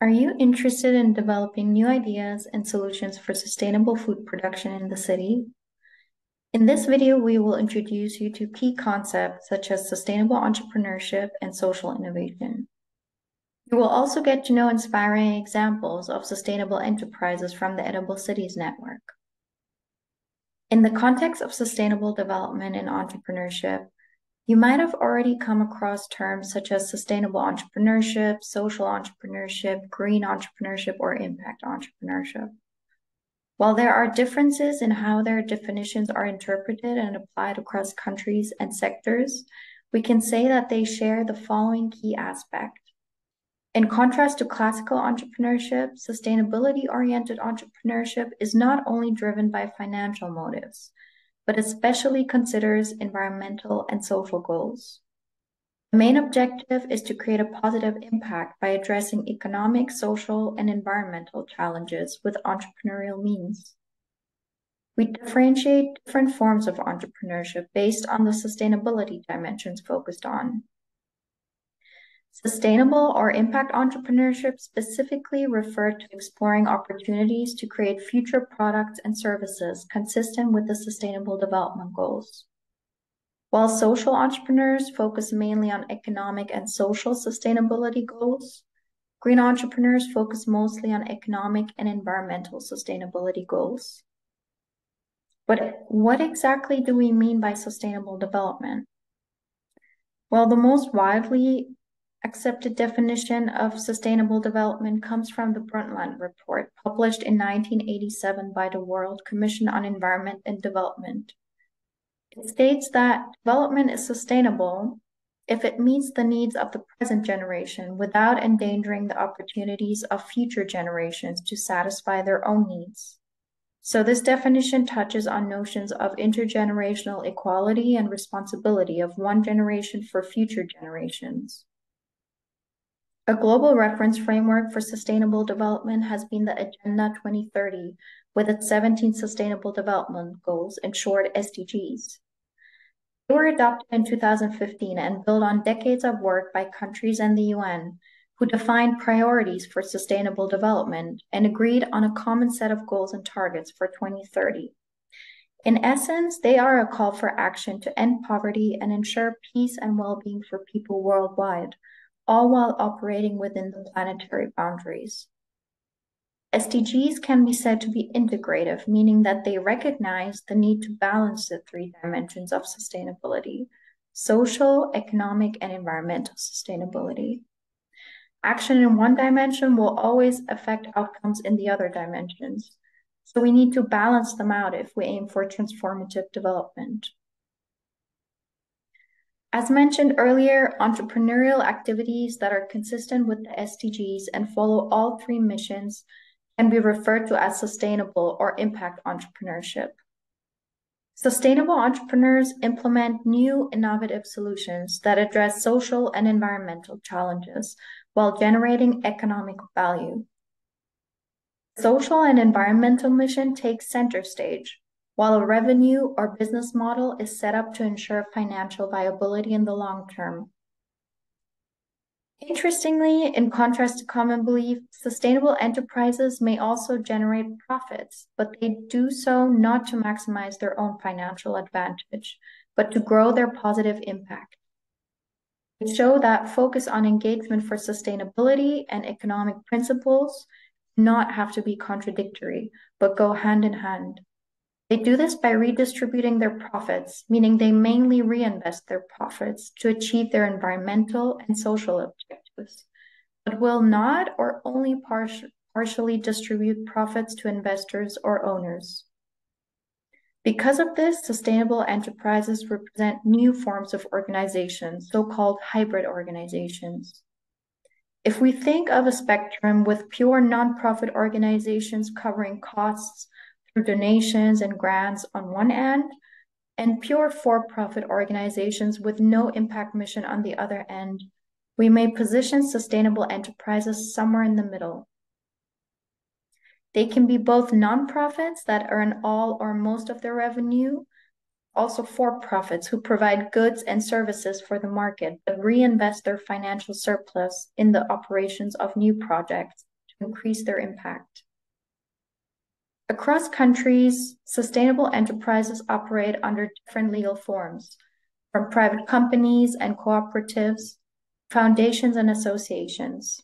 Are you interested in developing new ideas and solutions for sustainable food production in the city? In this video, we will introduce you to key concepts such as sustainable entrepreneurship and social innovation. You will also get to know inspiring examples of sustainable enterprises from the Edible Cities Network. In the context of sustainable development and entrepreneurship, you might have already come across terms such as sustainable entrepreneurship, social entrepreneurship, green entrepreneurship, or impact entrepreneurship. While there are differences in how their definitions are interpreted and applied across countries and sectors, we can say that they share the following key aspects. In contrast to classical entrepreneurship, sustainability-oriented entrepreneurship is not only driven by financial motives, but especially considers environmental and social goals. The main objective is to create a positive impact by addressing economic, social, and environmental challenges with entrepreneurial means. We differentiate different forms of entrepreneurship based on the sustainability dimensions focused on. Sustainable or impact entrepreneurship specifically refer to exploring opportunities to create future products and services consistent with the Sustainable Development Goals. While social entrepreneurs focus mainly on economic and social sustainability goals, green entrepreneurs focus mostly on economic and environmental sustainability goals. But what exactly do we mean by sustainable development? Well, the most widely accepted definition of sustainable development comes from the Brundtland Report, published in 1987 by the World Commission on Environment and Development. It states that development is sustainable if it meets the needs of the present generation without endangering the opportunities of future generations to satisfy their own needs. So this definition touches on notions of intergenerational equality and responsibility of one generation for future generations. A global reference framework for sustainable development has been the Agenda 2030, with its 17 Sustainable Development Goals, in short, SDGs. They were adopted in 2015 and build on decades of work by countries and the UN, who defined priorities for sustainable development and agreed on a common set of goals and targets for 2030. In essence, they are a call for action to end poverty and ensure peace and well-being for people worldwide, all while operating within the planetary boundaries. SDGs can be said to be integrative, meaning that they recognize the need to balance the three dimensions of sustainability: social, economic, and environmental sustainability. Action in one dimension will always affect outcomes in the other dimensions, so we need to balance them out if we aim for transformative development. As mentioned earlier, entrepreneurial activities that are consistent with the SDGs and follow all three missions can be referred to as sustainable or impact entrepreneurship. Sustainable entrepreneurs implement new innovative solutions that address social and environmental challenges while generating economic value. Social and environmental mission takes center stage, while a revenue or business model is set up to ensure financial viability in the long term. Interestingly, in contrast to common belief, sustainable enterprises may also generate profits, but they do so not to maximize their own financial advantage, but to grow their positive impact. They show that focus on engagement for sustainability and economic principles do not have to be contradictory, but go hand in hand. They do this by redistributing their profits, meaning they mainly reinvest their profits to achieve their environmental and social objectives, but will not or only partially distribute profits to investors or owners. Because of this, sustainable enterprises represent new forms of organization, so-called hybrid organizations. If we think of a spectrum with pure nonprofit organizations covering costs through donations and grants on one end, and pure for-profit organizations with no impact mission on the other end, we may position sustainable enterprises somewhere in the middle. They can be both nonprofits that earn all or most of their revenue, also for-profits who provide goods and services for the market, but reinvest their financial surplus in the operations of new projects, increase their impact. Across countries, sustainable enterprises operate under different legal forms, from private companies and cooperatives, foundations and associations.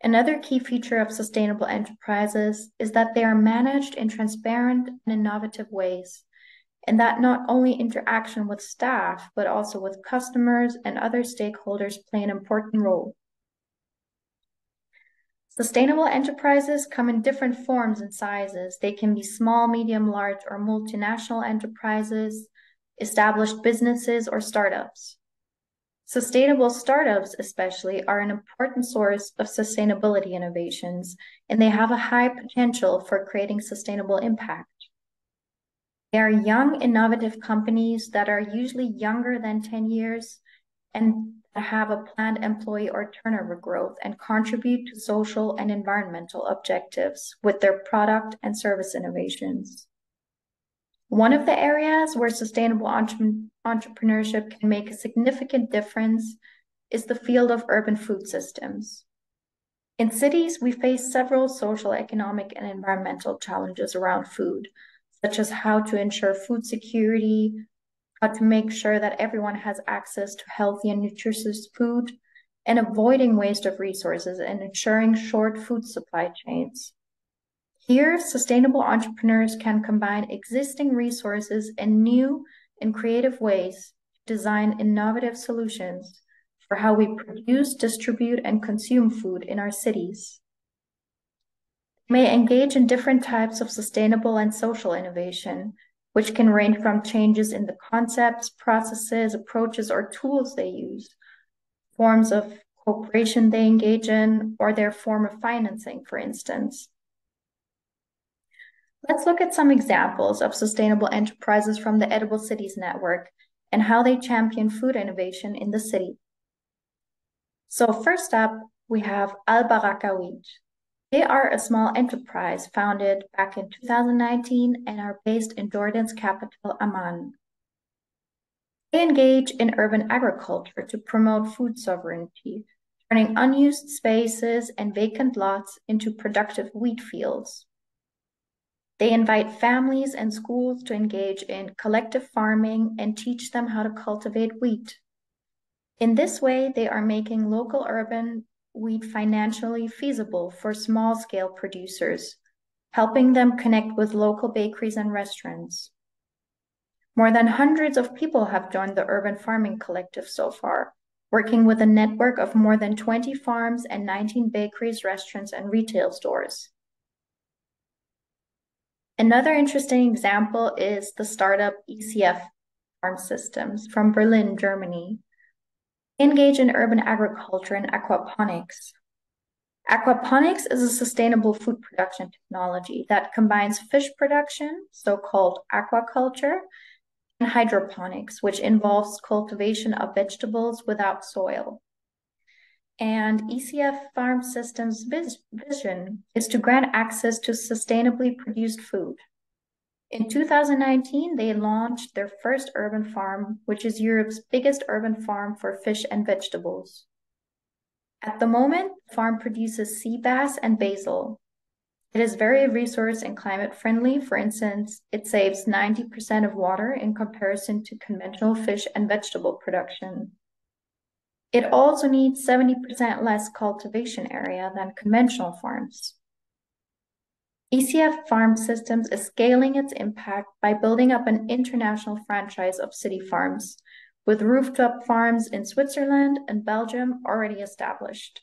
Another key feature of sustainable enterprises is that they are managed in transparent and innovative ways, and that not only interaction with staff, but also with customers and other stakeholders play an important role. Sustainable enterprises come in different forms and sizes. They can be small, medium, large, or multinational enterprises, established businesses, or startups. Sustainable startups, especially, are an important source of sustainability innovations, and they have a high potential for creating sustainable impact. They are young, innovative companies that are usually younger than 10 years and have a planned employee or turnover growth and contribute to social and environmental objectives with their product and service innovations. One of the areas where sustainable entrepreneurship can make a significant difference is the field of urban food systems. In cities, we face several social, economic, and environmental challenges around food, such as how to ensure food security, how to make sure that everyone has access to healthy and nutritious food, and avoiding waste of resources and ensuring short food supply chains. Here, sustainable entrepreneurs can combine existing resources in new and creative ways to design innovative solutions for how we produce, distribute, and consume food in our cities. They may engage in different types of sustainable and social innovation, which can range from changes in the concepts, processes, approaches, or tools they use, forms of cooperation they engage in, or their form of financing, for instance. Let's look at some examples of sustainable enterprises from the Edible Cities Network and how they champion food innovation in the city. So first up, we have Al Baraka Wheat. They are a small enterprise founded back in 2019 and are based in Jordan's capital, Amman. They engage in urban agriculture to promote food sovereignty, turning unused spaces and vacant lots into productive wheat fields. They invite families and schools to engage in collective farming and teach them how to cultivate wheat. In this way, they are making local urban wheat financially feasible for small-scale producers, helping them connect with local bakeries and restaurants. More than hundreds of people have joined the Urban Farming Collective so far, working with a network of more than 20 farms and 19 bakeries, restaurants, and retail stores. Another interesting example is the startup ECF Farm Systems from Berlin, Germany. They engage in urban agriculture and aquaponics. Aquaponics is a sustainable food production technology that combines fish production, so-called aquaculture, and hydroponics, which involves cultivation of vegetables without soil. And ECF Farm Systems' vision is to grant access to sustainably produced food. In 2019, they launched their first urban farm, which is Europe's biggest urban farm for fish and vegetables. At the moment, the farm produces sea bass and basil. It is very resource and climate friendly. For instance, it saves 90% of water in comparison to conventional fish and vegetable production. It also needs 70% less cultivation area than conventional farms. ECF Farm Systems is scaling its impact by building up an international franchise of city farms, with rooftop farms in Switzerland and Belgium already established.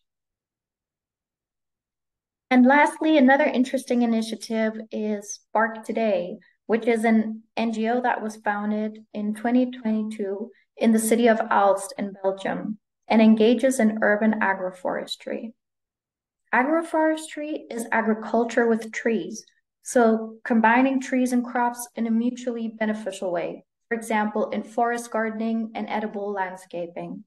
And lastly, another interesting initiative is Bark Today, which is an NGO that was founded in 2022 in the city of Aalst in Belgium and engages in urban agroforestry. Agroforestry is agriculture with trees, so combining trees and crops in a mutually beneficial way, for example, in forest gardening and edible landscaping.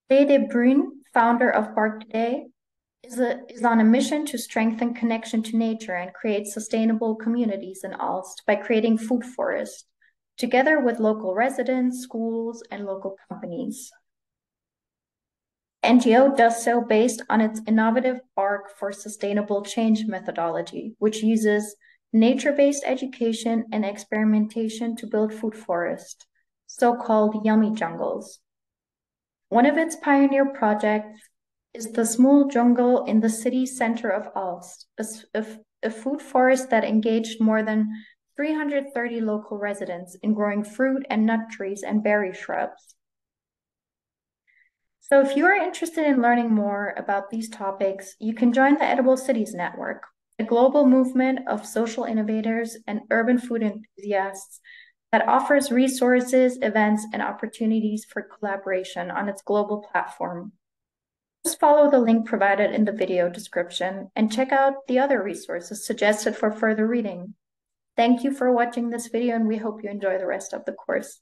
Ray de Bruyne, founder of Bark Today, is on a mission to strengthen connection to nature and create sustainable communities in Aalst by creating food forests, together with local residents, schools, and local companies. NGO does so based on its innovative Arc for Sustainable Change methodology, which uses nature-based education and experimentation to build food forests, so-called yummy jungles. One of its pioneer projects is the small jungle in the city center of Aalst, a food forest that engaged more than 330 local residents in growing fruit and nut trees and berry shrubs. So if you are interested in learning more about these topics, you can join the Edible Cities Network, a global movement of social innovators and urban food enthusiasts that offers resources, events, and opportunities for collaboration on its global platform. Just follow the link provided in the video description and check out the other resources suggested for further reading. Thank you for watching this video, and we hope you enjoy the rest of the course.